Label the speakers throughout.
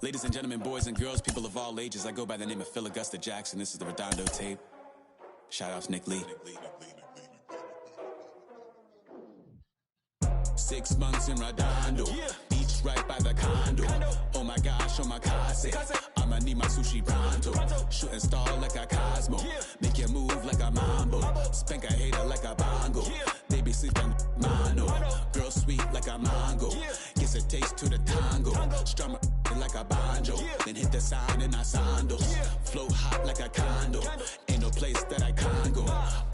Speaker 1: Ladies and gentlemen, boys and girls, people of all ages, I go by the name of Phil Augusta Jackson. This is the Redondo tape. Shout out to Nick Lee. 6 months in Redondo, beach right by the condo. Oh my gosh, omakase, I'ma need my sushi pronto. Shooting star like a Cosmo, make you move like a mambo. Spank a hater like a bongo. They be sleeping mano. Girl sweet like a mango, gets a taste to the tango. Strum like a banjo, then hit the sign in our sandals. Flow hot like a condo, ain't no place that I can't go.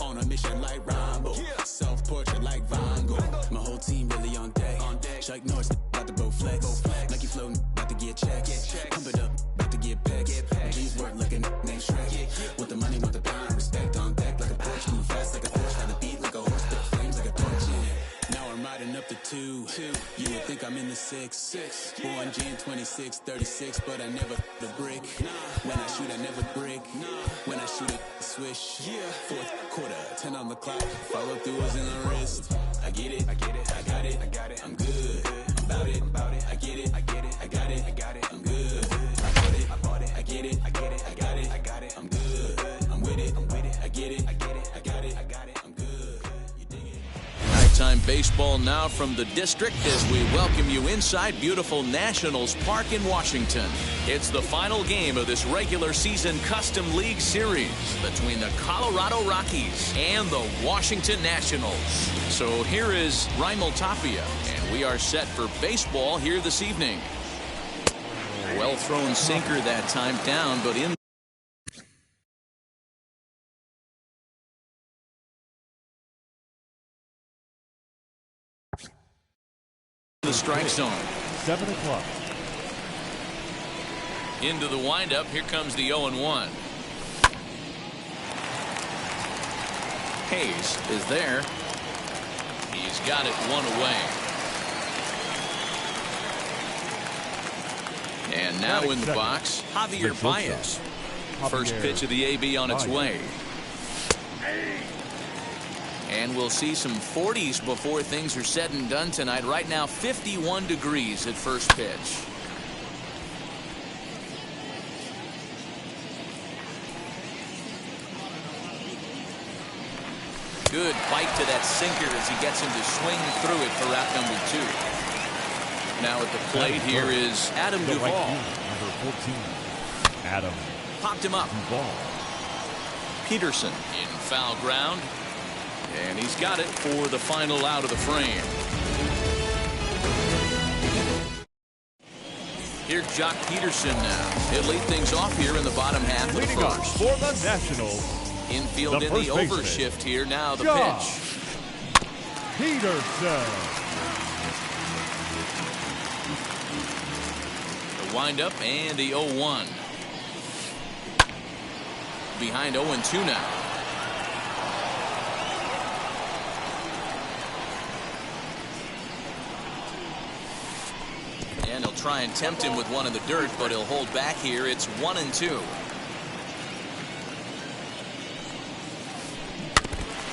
Speaker 1: On a mission like Rambo, self-portrait like Van Gogh. My whole team really on deck. Chuck Norris about to both flex. Nike floating, about to get checks. Pump it up, about to get pegs. G's work like a named Shrek. Want the money, want the pound, respect on deck like a Porsche. Move fast like a Porsche, have the beat like a horse, spit flames like a torch. Now I'm riding up the 2. You would think I'm in the 6. Born June 26, 36, but I never the brick. When I shoot, I never brick. When I shoot it, swish. Fourth quarter, 10 on the clock. Follow through is in the wrist. I get it, I got it, I'm good. I'm about it, I get it, I got it, I'm good. I bought it, I get it, I got it, I'm good. I'm with it, I get it, I got it, I'm good. You dig it?
Speaker 2: Nighttime baseball now from the district as we welcome you inside beautiful Nationals Park in Washington. It's the final game of this regular season Custom League Series between the Colorado Rockies and the Washington Nationals. So here is Raimel Tapia, and we are set for baseball here this evening. Well thrown sinker that time down, but in the strike zone.
Speaker 3: 7 o'clock.
Speaker 2: Into the windup. Here comes the 0-1. Hayes is there. He's got it one away. And now in the box, Javier Baez. First pitch of the AB on its way. And we'll see some 40s before things are said and done tonight. Right now, 51 degrees at first pitch. Good bite to that sinker as he gets him to swing through it for out number 2. Now at the plate here is Adam Duvall.
Speaker 3: Number 14. Adam.
Speaker 2: Popped him up.
Speaker 3: Duvall.
Speaker 2: Peterson in foul ground. And he's got it for the final out of the frame. Here's Jock Peterson now. He'll lead things off here in the bottom half of the
Speaker 3: Leading off
Speaker 2: first.
Speaker 3: for the Nationals.
Speaker 2: Infield in the overshift here. Now the pitch.
Speaker 3: Peterson.
Speaker 2: The windup and the 0-1. Behind 0-2 now. And he'll try and tempt him with one in the dirt, but he'll hold back here. It's 1-2.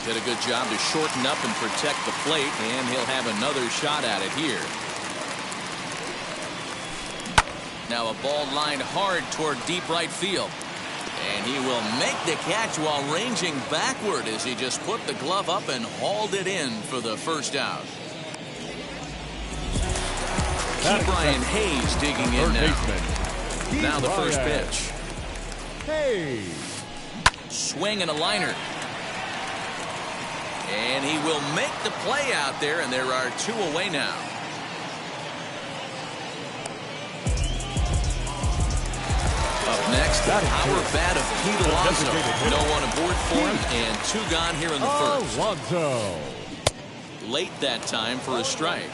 Speaker 2: Did a good job to shorten up and protect the plate, and he'll have another shot at it here. Now a ball lined hard toward deep right field. And he will make the catch while ranging backward as he just put the glove up and hauled it in for the first out. Brian Hayes digging in now. Now the first pitch.
Speaker 3: Hayes.
Speaker 2: Swing and a liner. And he will make the play out there, and there are 2 away now. Up next, the power bat of Pete Alonso. No one aboard for him, and 2 gone here in the first.
Speaker 3: Alonso.
Speaker 2: Late that time for a strike.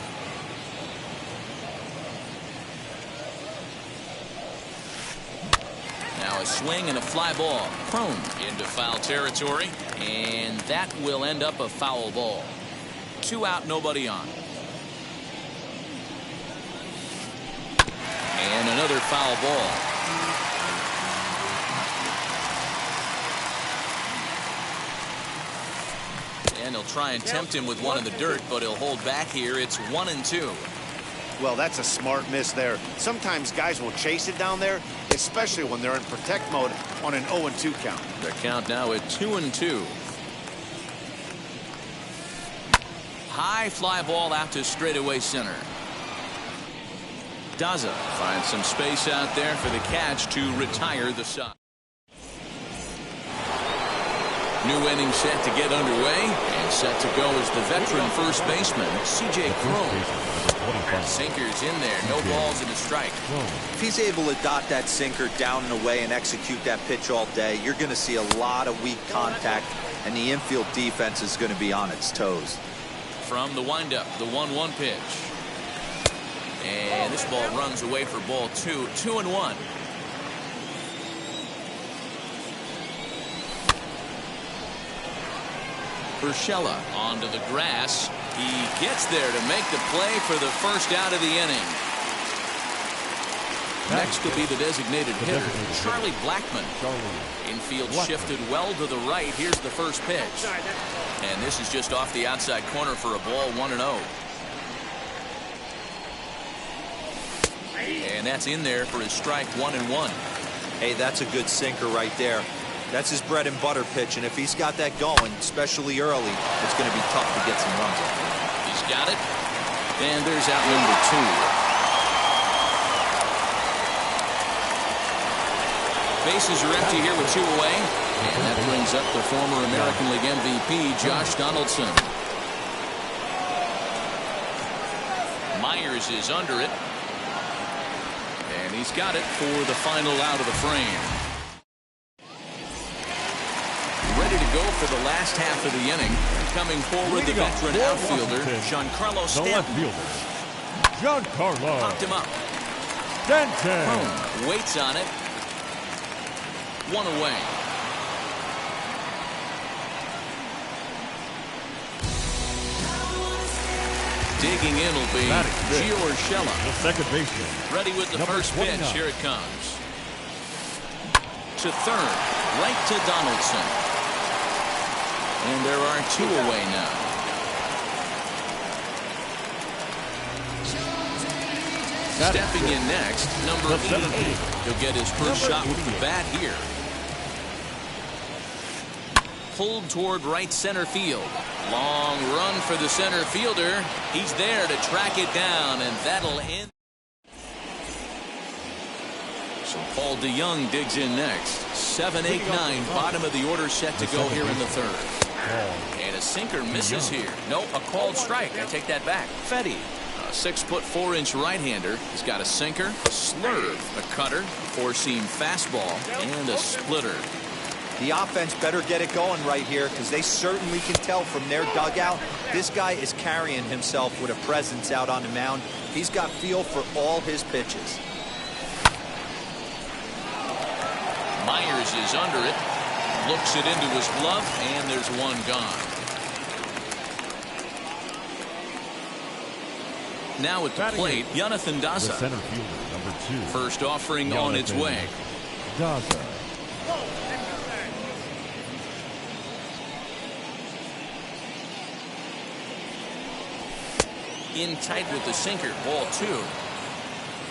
Speaker 2: Now a swing and a fly ball. Prone into foul territory, and that will end up a foul ball. 2 out, nobody on. And another foul ball. And he'll try and tempt him with one in the dirt, but he'll hold back here. It's 1-2.
Speaker 4: Well, that's a smart miss there. Sometimes guys will chase it down there, especially when they're in protect mode on an 0-2 count.
Speaker 2: The count now at 2-2. High fly ball out to straightaway center. Daza finds some space out there for the catch to retire the side. New inning set to get underway, and set to go is the veteran first baseman, C.J. Cron. Sinker's in there, no balls and a strike.
Speaker 5: If he's able to dot that sinker down and away and execute that pitch all day, you're going to see a lot of weak contact, and the infield defense is going to be on its toes.
Speaker 2: From the windup, the 1-1 pitch. And this ball runs away for ball 2, 2-1. Urshela onto the grass. He gets there to make the play for the first out of the inning. Next will be the designated hitter, Charlie Blackmon. Infield shifted well to the right. Here's the first pitch. And this is just off the outside corner for a ball, 1-0. And that's in there for his strike, 1-1.
Speaker 5: Hey, that's a good sinker right there. That's his bread and butter pitch, and if he's got that going, especially early, it's going to be tough to get some runs on.
Speaker 2: He's got it, and there's out number 2. Bases are empty here with 2 away, and that brings up the former American League MVP, Josh Donaldson. Myers is under it, and he's got it for the final out of the frame. Ready to go for the last half of the inning. Coming forward, the veteran outfielder, Giancarlo Stanton.
Speaker 3: Giancarlo.
Speaker 2: Popped him up.
Speaker 3: Stanton.
Speaker 2: Waits on it. 1 away. Digging in will be Gio Urshela.
Speaker 3: The second baseman.
Speaker 2: Ready with the first pitch. Here it comes. To third. Right to Donaldson. And there are 2 away now. Stepping in next, number 88. He'll get his first shot with the bat here. Pulled toward right center field. Long run for the center fielder. He's there to track it down, and that'll end. So Paul DeYoung digs in next. 7, 8, 9, bottom of the order set to go here in the third. And a sinker misses here. Nope, a called strike. I take that back. Fetty, a 6'4" right-hander. He's got a sinker, a slurve, a cutter, four-seam fastball, and a splitter.
Speaker 5: The offense better get it going right here, because they certainly can tell from their dugout this guy is carrying himself with a presence out on the mound. He's got feel for all his pitches.
Speaker 2: Myers is under it. Looks it into his glove, and there's 1 gone. Now at the plate, Jonathan Daza.
Speaker 3: The center fielder, number 2.
Speaker 2: First offering on its way.
Speaker 3: Daza.
Speaker 2: In tight with the sinker, ball 2.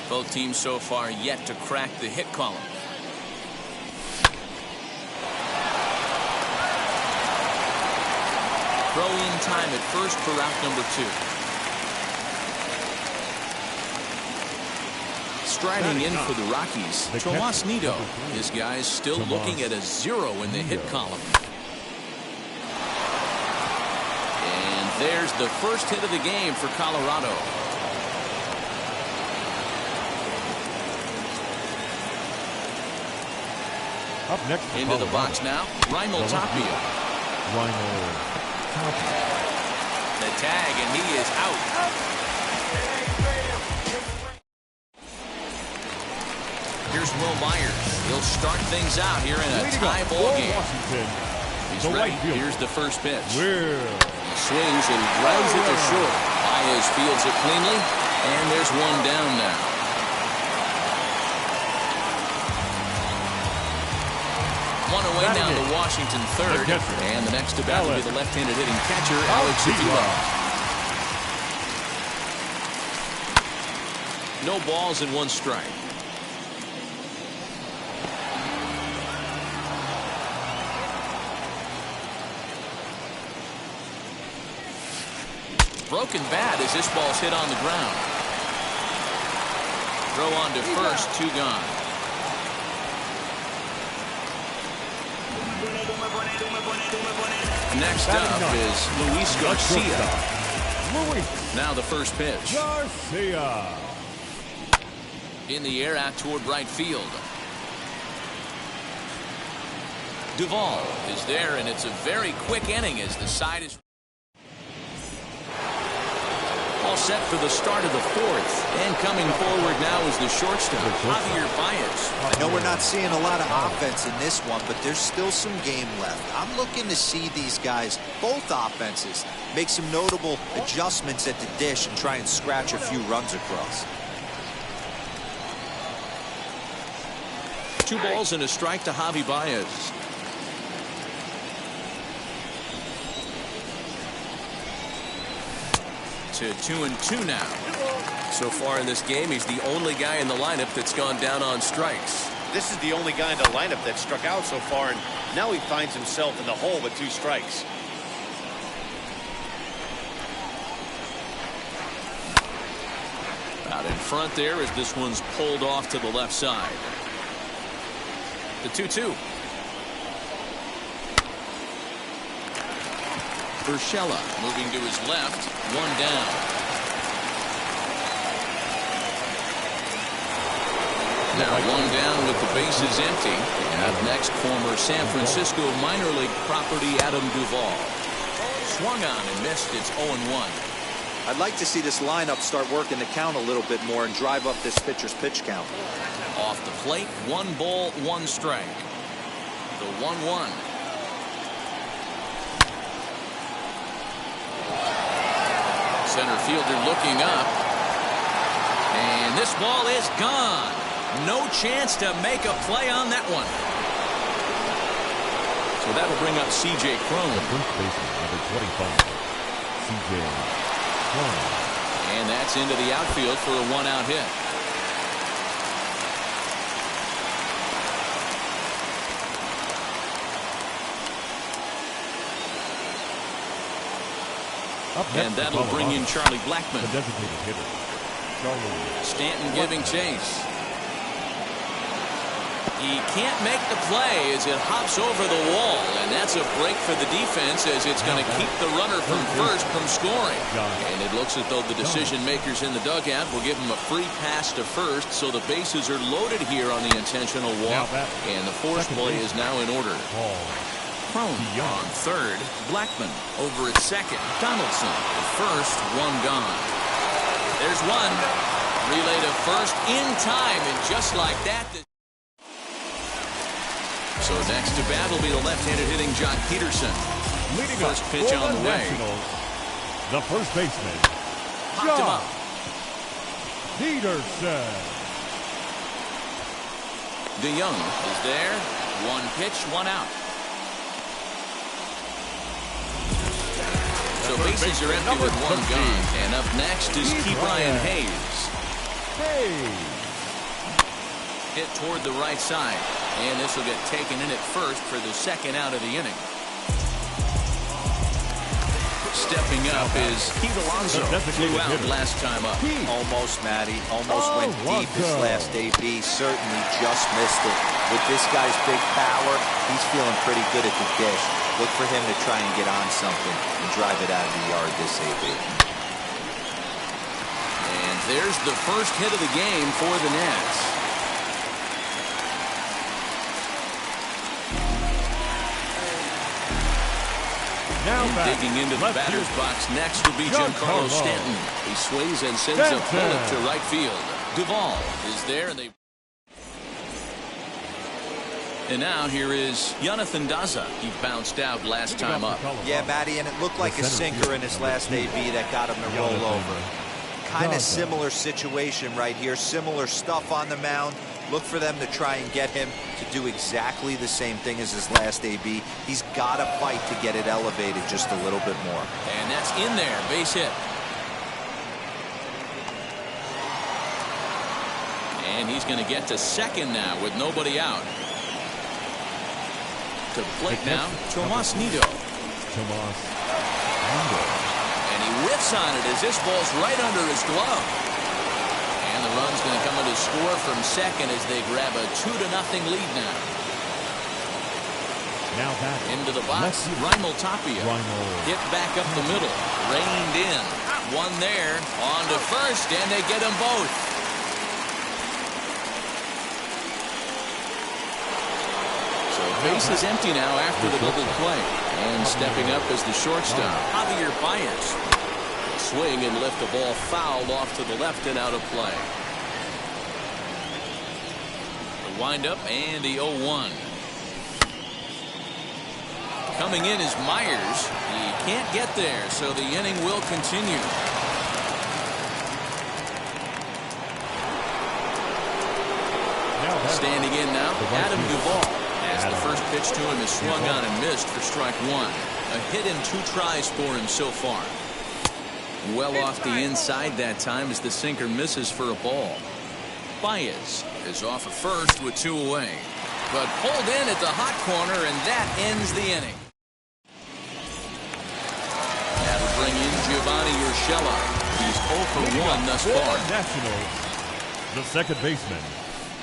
Speaker 2: Both teams so far yet to crack the hit column. Throw in time at first for out number 2. Striding in for the Rockies, Tomas Nido. This guy's still looking at a 0 in the hit column. And there's the first hit of the game for Colorado.
Speaker 3: Up next
Speaker 2: into the box now, Raimel Tapia. The tag, and he is out. Here's Will Myers. He'll start things out here in a tie ball game. He's ready. Here's the first pitch. He swings and drives it to short. Baez fields it cleanly, and there's 1 down now. One away now to Washington third. And the next to bat will be the left-handed hitting catcher, Alex Avila. No balls and 1 strike. Broken bat as this ball's hit on the ground. Throw on to first, 2 gone. Next up is Luis Garcia. Now the first pitch.
Speaker 3: Garcia.
Speaker 2: In the air out toward right field. Duvall is there, and it's a very quick inning as the side is all set for the start of the 4th. And coming forward now is the shortstop, Javier Baez.
Speaker 5: I know we're not seeing a lot of offense in this one, but there's still some game left. I'm looking to see these guys, both offenses, make some notable adjustments at the dish and try and scratch a few runs across.
Speaker 2: 2 balls and a strike to Javi Baez. To 2-2 now. So far in this game, he's the only guy in the lineup that's gone down on strikes.
Speaker 4: This is the only guy in the lineup that struck out so far, and now he finds himself in the hole with 2 strikes.
Speaker 2: Out in front there as this one's pulled off to the left side. The 2-2. Urshela moving to his left, 1 down. Now 1 down with the bases empty. And up next, former San Francisco minor league property Adam Duvall. Swung on and missed. It's 0-1.
Speaker 5: I'd like to see this lineup start working the count a little bit more and drive up this pitcher's pitch count.
Speaker 2: Off the plate, 1 ball, 1 strike. The 1-1. Center fielder looking up. And this ball is gone. No chance to make a play on that one. So that'll bring up C.J. Cron.
Speaker 3: First baseman, number 25, C.J. Cron.
Speaker 2: And that's into the outfield for a 1-out hit. And that'll bring in Charlie Blackmon.
Speaker 3: The designated hitter, Charlie.
Speaker 2: Stanton giving chase. He can't make the play as it hops over the wall, and that's a break for the defense as it's going to keep the runner from first from scoring. And it looks as though the decision makers in the dugout will give him a free pass to first, so the bases are loaded here on the intentional walk, and the force play is now in order. Crone on third, Blackmon over at second, Donaldson at first, 1 gone. There's 1. Relay to first in time, and just like that. So next to bat will be the left-handed hitting John Peterson.
Speaker 3: Leading
Speaker 2: first pitch on the way.
Speaker 3: The first baseman,
Speaker 2: Popped him up.
Speaker 3: Peterson.
Speaker 2: DeYoung is there. 1 pitch, 1 out. So bases are empty with 1 gone. And up next is Ke'Bryan Hayes. Hit toward the right side. And this will get taken in at first for the 2nd out of the inning. Stepping up is Pete Alonso. Flew out last time up.
Speaker 5: Almost, Matty. Almost went deep this last AB. Certainly just missed it. With this guy's big power, he's feeling pretty good at the dish. Look for him to try and get on something and drive it out of the yard this AB.
Speaker 2: And there's the first hit of the game for the Nats. Digging into the batter's box next will be Giancarlo Stanton. He swings and sends a bullet to right field. Duvall is there, and now here is Jonathan Daza. He bounced out last time up.
Speaker 5: Yeah, Matty, and it looked like a sinker in his last AB that got him to roll over. Kind of similar situation right here. Similar stuff on the mound. Look for them to try and get him to do exactly the same thing as his last AB. He's got to fight to get it elevated just a little bit more.
Speaker 2: And that's in there. Base hit. And he's going to get to second now with nobody out. To plate now, Tomas Nido. And he whiffs on it as this ball's right under his glove. And the run's going to come in to score from second as they grab a 2-0 lead now. Into the box, Raimel Tapia. Hit back up the middle. Reined in. One there. On to first, and they get them both. So base is empty now after the double play. And stepping up as the shortstop, Javier Baez. Swing and lift the ball fouled off to the left and out of play. The windup and the 0-1. Coming in is Myers. He can't get there, so the inning will continue. Standing in now, Adam Duvall. As the first pitch to him is swung on and missed for strike one. A hit in 2 tries for him so far. Well off the inside that time as the sinker misses for a ball. Baez is off at first with 2 away. But pulled in at the hot corner, and that ends the inning. That'll bring in Giovanni Urshela. He's 0 for 1 thus far.
Speaker 3: Nationals, the second baseman,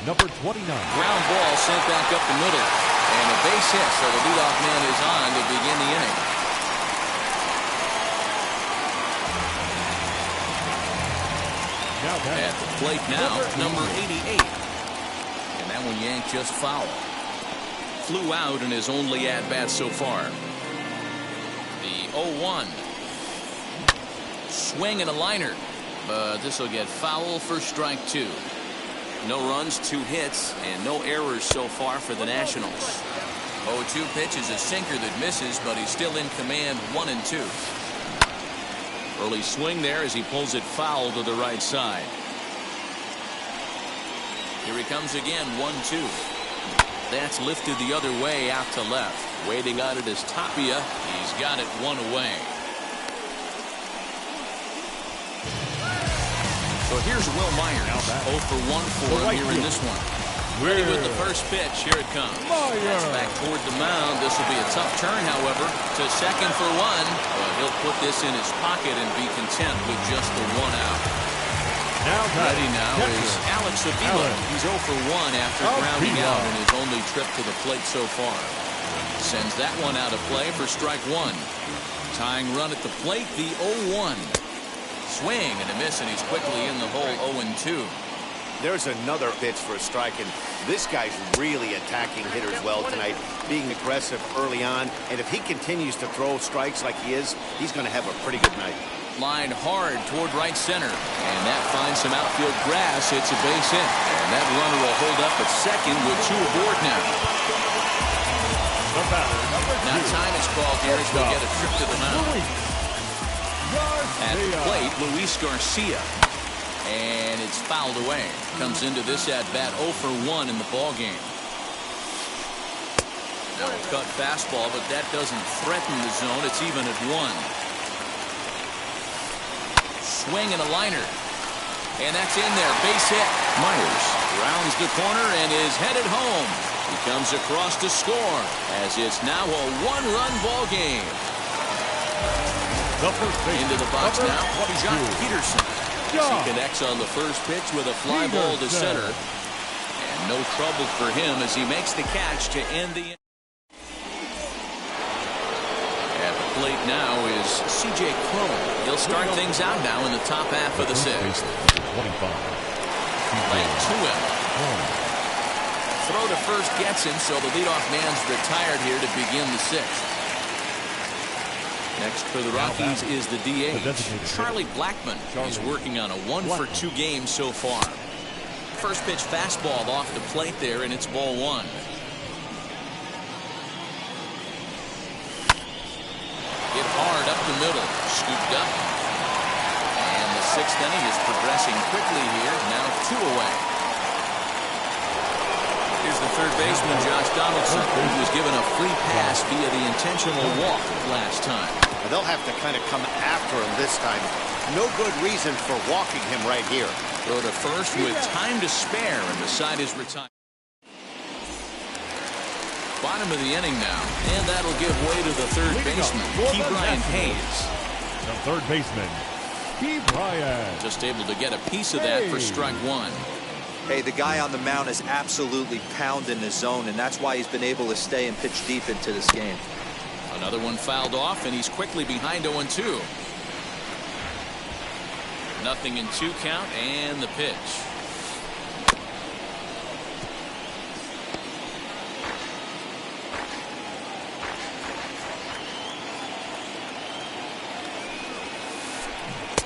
Speaker 3: number 29.
Speaker 2: Ground ball sent back up the middle. And a base hit, so the leadoff man is on to begin the inning. At the plate now, number 88. And that one yanked just foul. Flew out in his only at-bat so far. The 0-1. Swing and a liner. But this will get foul for strike 2. No runs, 2 hits, and no errors so far for the Nationals. 0-2 pitch is a sinker that misses, but he's still in command 1-2. Early swing there as he pulls it foul to the right side. Here he comes again, 1-2. That's lifted the other way out to left. Waiting on it is Tapia. He's got it 1 away. So here's Will Myers, 0 for 1 for him here in this one. Ready with the first pitch. Here it comes. That's back toward the mound. This will be a tough turn, however, to second for 1. But he'll put this in his pocket and be content with just the 1 out. Ready now is Alex Avila. He's 0 for 1 after grounding out in his only trip to the plate so far. Sends that one out of play for strike 1. Tying run at the plate, the 0-1. Swing and a miss, and he's quickly in the hole. 0-2.
Speaker 4: There's another pitch for a strike, and this guy's really attacking hitters well tonight, being aggressive early on. And if he continues to throw strikes like he is, he's going to have a pretty good night.
Speaker 2: Line hard toward right center, and that finds some outfield grass. It's a base hit, and that runner will hold up at second with 2 aboard now. Now time is called here as we get a trip to the mound. At the plate, Luis Garcia. And it's fouled away. Comes into this at-bat 0 for 1 in the ballgame. Now a cut fastball, but that doesn't threaten the zone. It's even at 1. Swing and a liner. And that's in there. Base hit. Myers rounds the corner and is headed home. He comes across to score as it's now a 1-run ball game. Into the box now, Jock Peterson. He connects on the first pitch with a fly ball to center. And no trouble for him as he makes the catch to end the inning. At the plate now is C.J. Cron. He'll start things out now in the top half of the 6th. Lane to him. Throw to first gets him, so the leadoff man's retired here to begin the 6th. Next for the Rockies is the DH, Charlie Blackmon. He's working on a 1 for 2 game so far. First pitch fastball off the plate there, and it's ball 1. Hit hard up the middle, scooped up. And the 6th inning is progressing quickly here, now 2 away. Here's the third baseman, Josh Donaldson. He was given a free pass via the intentional walk last time.
Speaker 4: They'll have to kind of come after him this time. No good reason for walking him right here.
Speaker 2: Throw to first with time to spare, and the side is retired. Bottom of the inning now, and that'll give way to the third baseman, Brian Hayes.
Speaker 3: The third baseman, Brian.
Speaker 2: Just able to get a piece of that for strike one.
Speaker 5: Hey, the guy on the mound is absolutely pounding the zone, and that's why he's been able to stay and pitch deep into this game.
Speaker 2: Another one fouled off, and he's quickly behind 0-2. Nothing in 2 count, and the pitch.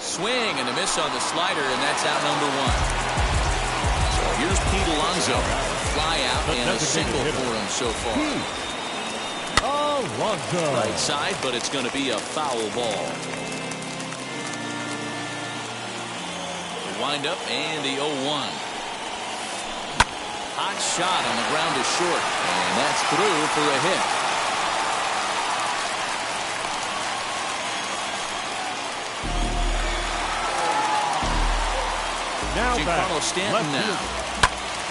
Speaker 2: Swing and a miss on the slider, and that's out number 1. So here's Pete Alonso. Fly out and a single for him so far.
Speaker 3: Alonso.
Speaker 2: Right side, but it's going to be a foul ball. The windup and the 0-1. Hot shot on the ground to short, and that's through for a hit. Giancarlo Stanton now.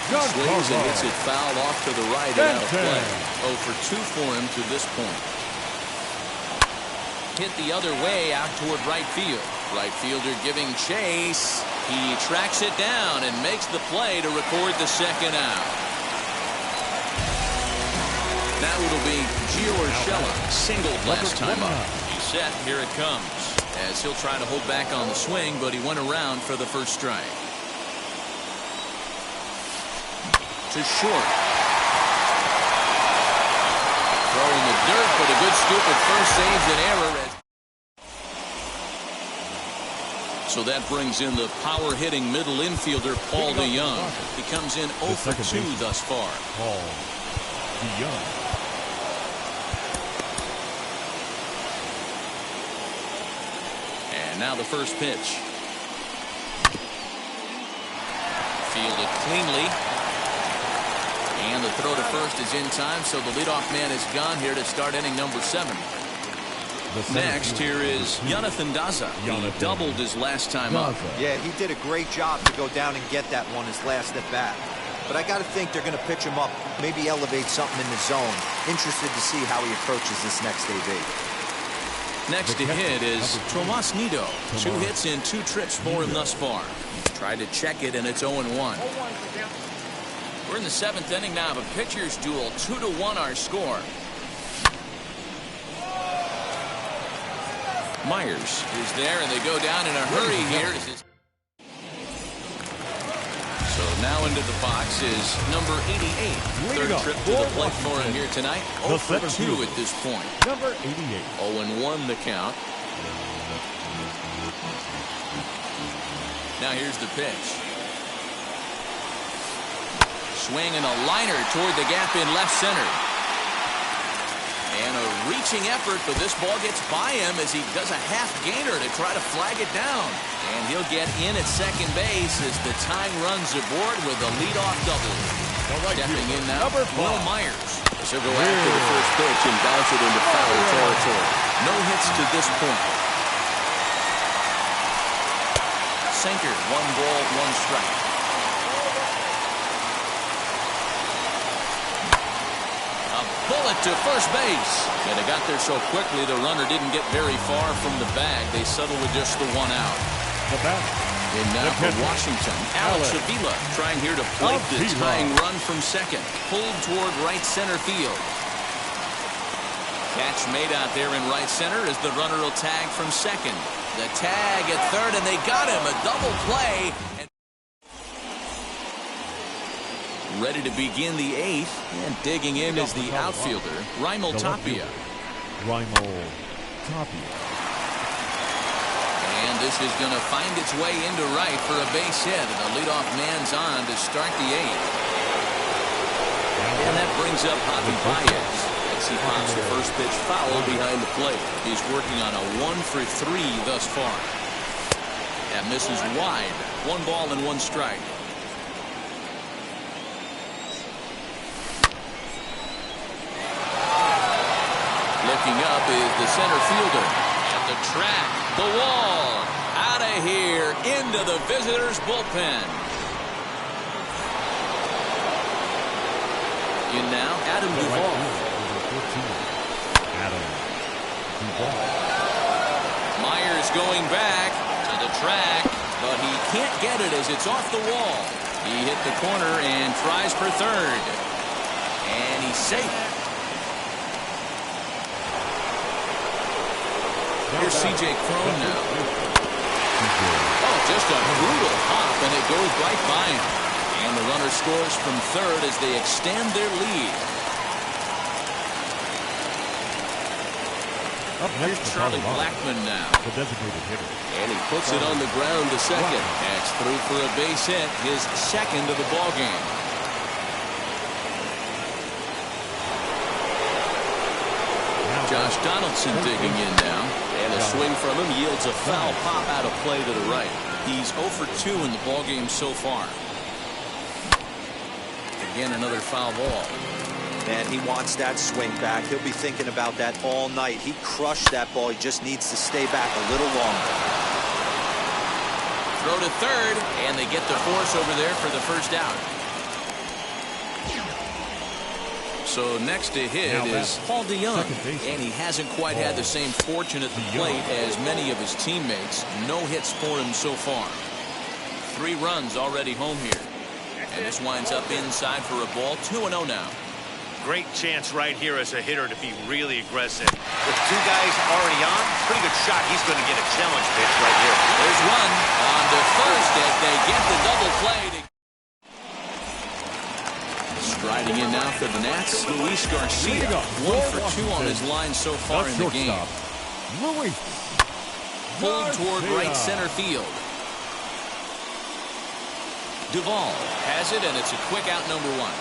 Speaker 2: Swings and hits it foul off to the right and out of play. 0 for 2 for him to this point. Hit the other way out toward right field. Right fielder giving chase. He tracks it down and makes the play to record the second out. Now it'll be Gio Urshela, singled last time up. He's set. Here it comes. As he'll try to hold back on the swing, but he went around for the first strike. To short. Throw in the dirt, but a good scoop at first saves an error. So that brings in the power-hitting middle infielder, Paul DeYoung. He comes in 0 for 2 thus far.
Speaker 3: Paul DeYoung.
Speaker 2: And now the first pitch. Fielded cleanly. And the throw to first is in time, so the leadoff man is gone here to start inning number 7. Next, here is Jonathan Daza. He doubled his last time up.
Speaker 5: Yeah, he did a great job to go down and get that one his last at bat. But I got to think they're going to pitch him up, maybe elevate something in the zone. Interested to see how he approaches this next AB.
Speaker 2: Next to hit is Tomas Nido. 2 hits in 2 trips for him thus far. Tried to check it, and it's 0-1. We're in the 7th inning now of a pitcher's duel. 2-1 our score. Myers is there, and they go down in a hurry here. So now into the box is number 88. Third trip to the plate for him here tonight. 0 for 2 at this point.
Speaker 3: Number 88.
Speaker 2: 0-1 the count. Now here's the pitch. Swing and a liner toward the gap in left center. And a reaching effort, but this ball gets by him as he does a half gainer to try to flag it down. And he'll get in at second base as the tying runs aboard with a leadoff double. Stepping in now, Will Myers. She'll go after the first pitch and bounce it into foul territory. No hits to this point. Sinker, 1 ball, 1 strike. Bullet to first base. And they got there so quickly the runner didn't get very far from the bag. They settled with just the 1 out. And now for Washington, Alex Avila trying here to plate the tying run from second. Pulled toward right center field. Catch made out there in right center as the runner will tag from second. The tag at third, and they got him. A double play. Ready to begin the 8th, and digging in is the outfielder, Raimel Tapia. And this is going to find its way into right for a base hit, and the leadoff man's on to start the 8th. And that brings up Javi Baez as he pops the first pitch foul behind the plate. He's working on a 1 for 3 thus far. That misses wide. 1 ball and 1 strike. Looking up is the center fielder. At the track, the wall. Out of here, into the visitors' bullpen. In now, Adam Duvall. Myers going back to the track, but he can't get it as it's off the wall. He hit the corner and tries for third. And he's safe. Here's C.J. Cron now. Oh, just a brutal hop, and it goes right by him. And the runner scores from third as they extend their lead. Here's Charlie Blackmon now.
Speaker 3: The designated hitter.
Speaker 2: And he puts it on the ground to second. That's through for a base hit, his second of the ball game. Josh Donaldson digging in now. And a swing from him yields a foul pop out of play to the right. He's 0 for 2 in the ball game so far. Again, another foul ball.
Speaker 5: Man, he wants that swing back. He'll be thinking about that all night. He crushed that ball. He just needs to stay back a little longer.
Speaker 2: Throw to third, and they get the force over there for the first out. So next to hit is Paul DeYoung, and he hasn't quite had the same fortune at the plate as many of his teammates. No hits for him so far. 3 runs already home here. And this winds up inside for a ball. 2-0 now.
Speaker 4: Great chance right here as a hitter to be really aggressive. With 2 guys already on, pretty good shot. He's going to get a challenge pitch right here.
Speaker 2: There's one on to first as they get the double play. Striding in now for the Nats, Luis Garcia. 1 for 2 on his line so far in the game. Pulled toward right center field. Duvall has it, and it's a quick out, number 1.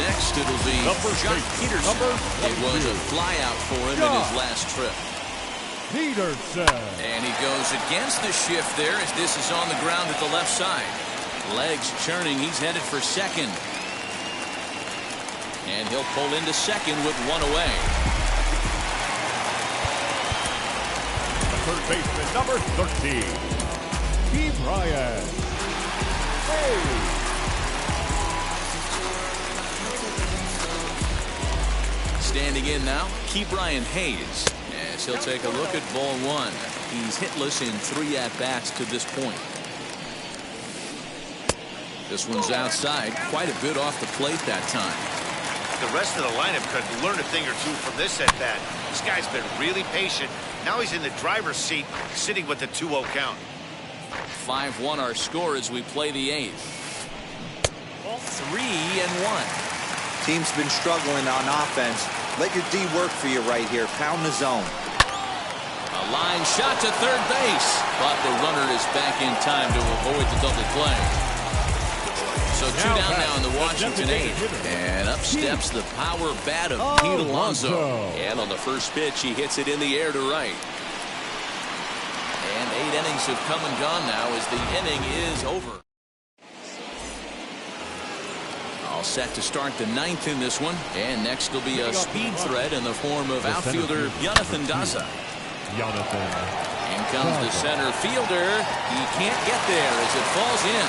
Speaker 2: Next, it'll be John Peterson. It was a flyout for him in his last trip.
Speaker 3: Peterson.
Speaker 2: And he goes against the shift there as this is on the ground at the left side. Legs churning. He's headed for second. And he'll pull into second with 1 away.
Speaker 3: The third baseman, number 13, Key Bryant. Hey.
Speaker 2: Standing in now, Ke'Bryan Hayes, as he'll take a look at ball 1. He's hitless in 3 at-bats to this point. This one's outside, quite a bit off the plate that time.
Speaker 4: The rest of the lineup could learn a thing or two from this at-bat. This guy's been really patient. Now he's in the driver's seat, sitting with the 2-0 count.
Speaker 2: 5-1 our score as we play the 8th. 3-1.
Speaker 5: Team's been struggling on offense. Let your D work for you right here. Pound the zone.
Speaker 2: A line shot to third base, but the runner is back in time to avoid the double play. So 2 down now in the Washington 8th. And up steps the power bat of Pete Alonso. And on the first pitch, he hits it in the air to right. And 8 innings have come and gone now as the inning is over. All set to start the 9th in this one. And next will be a speed threat in the form of outfielder Jonathan Daza. In comes the center fielder. He can't get there as it falls in.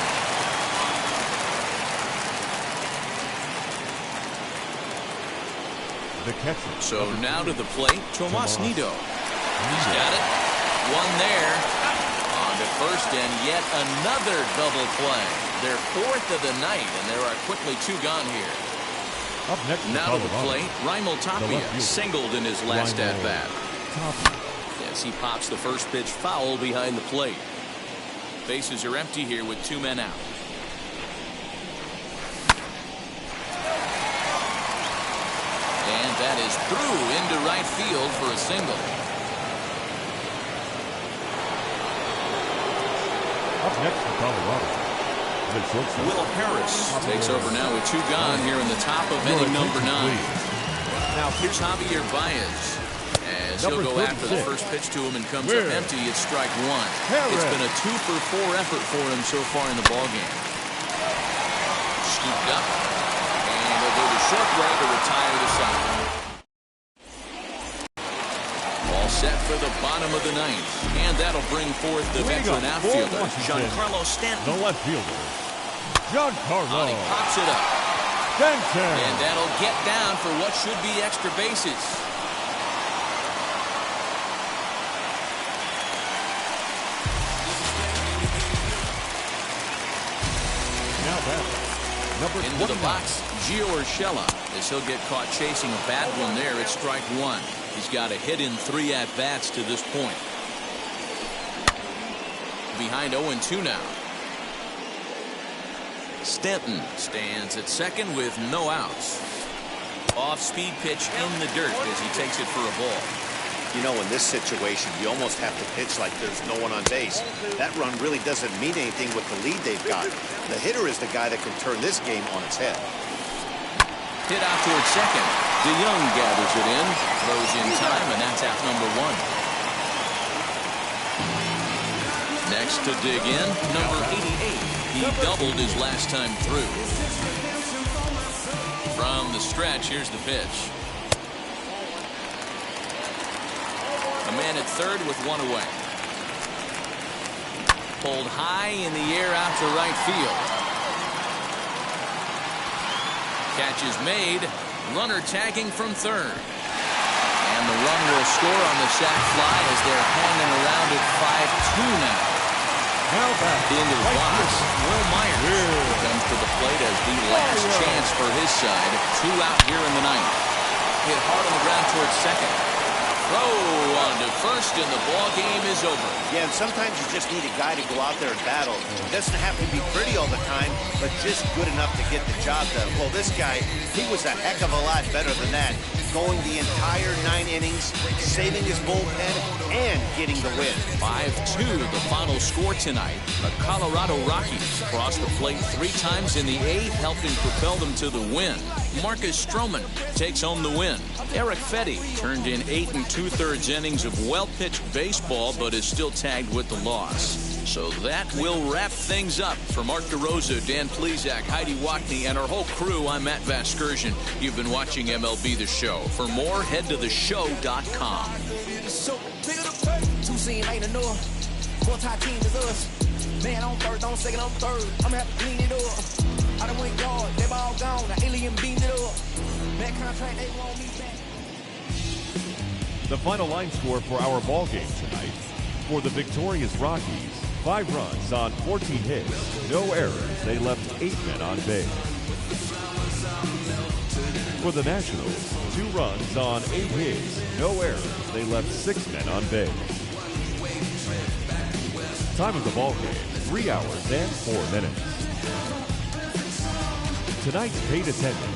Speaker 2: So now to the plate, Tomas Nido. He's got it. 1 there. On to first, and yet another double play. Their 4th of the night, and there are quickly 2 gone here.
Speaker 3: Up next
Speaker 2: now to the plate, Raimel Tapia singled in his last at-bat. Yes, he pops the first pitch foul behind the plate. Bases are empty here with 2 men out. And that is through into right field for a single.
Speaker 3: Up next for Colorado.
Speaker 2: Will Harris takes over now with 2 gone here in the top of inning number 9. Now here's Javier Baez as he'll go after the first pitch to him and comes up empty. It's strike 1. It's been a 2 for 4 effort for him so far in the ballgame. Scooped up. And They'll go the short way to retire the side. All set for the bottom of the ninth. And that'll bring forth the veteran outfielder, Giancarlo Stanton.
Speaker 3: The left fielder, Giancarlo.
Speaker 2: He pops it up.
Speaker 3: Stanton.
Speaker 2: And that'll get down for what should be extra bases. Into the box, Gio Urshela, as he'll get caught chasing a bad one there at strike one. He's got a hit in 3 at-bats to this point. Behind 0-2 now. Stanton stands at second with no outs. Off-speed pitch in the dirt as he takes it for a ball.
Speaker 4: You know, in this situation, you almost have to pitch like there's no one on base. That run really doesn't mean anything with the lead they've got. The hitter is the guy that can turn this game on its head.
Speaker 2: Hit out towards second. DeYoung gathers it in, throws in time, and that's out number 1. Next to dig in, number 88. He doubled his last time through. From the stretch, here's the pitch. A man at third with 1 away. Pulled high in the air out to right field. Catch is made. Runner tagging from third. And the run will score on the sac fly as they're hanging around at 5-2 now. Into the box, Will Myers comes to the plate as the last chance for his side. 2 out here in the ninth. Hit hard on the ground towards second. Throw on to first, and the ball game is over.
Speaker 4: Yeah, and sometimes you just need a guy to go out there and battle. It doesn't have to be pretty all the time, but just good enough to get the job done. Well, this guy, he was a heck of a lot better than that. Going the entire 9 innings, saving his bullpen, and getting the win.
Speaker 2: 5-2, the final score tonight. The Colorado Rockies crossed the plate 3 times in the 8th, helping propel them to the win. Marcus Stroman takes home the win. Eric Fetty turned in 8 2/3 innings of well-pitched baseball, but is still tagged with the loss. So that will wrap things up. For Mark DeRosa, Dan Plesac, Heidi Watney, and our whole crew, I'm Matt Vasgersian. You've been watching MLB The Show. For more, head to theshow.com.
Speaker 6: Man on third, on second, on third. I'm gonna have to clean it up. I done went yard, they all gone. The alien beamed it up. That contract, they want me back.
Speaker 3: The final line score for our ball game tonight. For the victorious Rockies, 5 runs on 14 hits, no errors. They left 8 men on base. For the Nationals, 2 runs on 8 hits, no errors. They left 6 men on base. Time of the ball game, 3 hours and 4 minutes. Tonight's paid attendance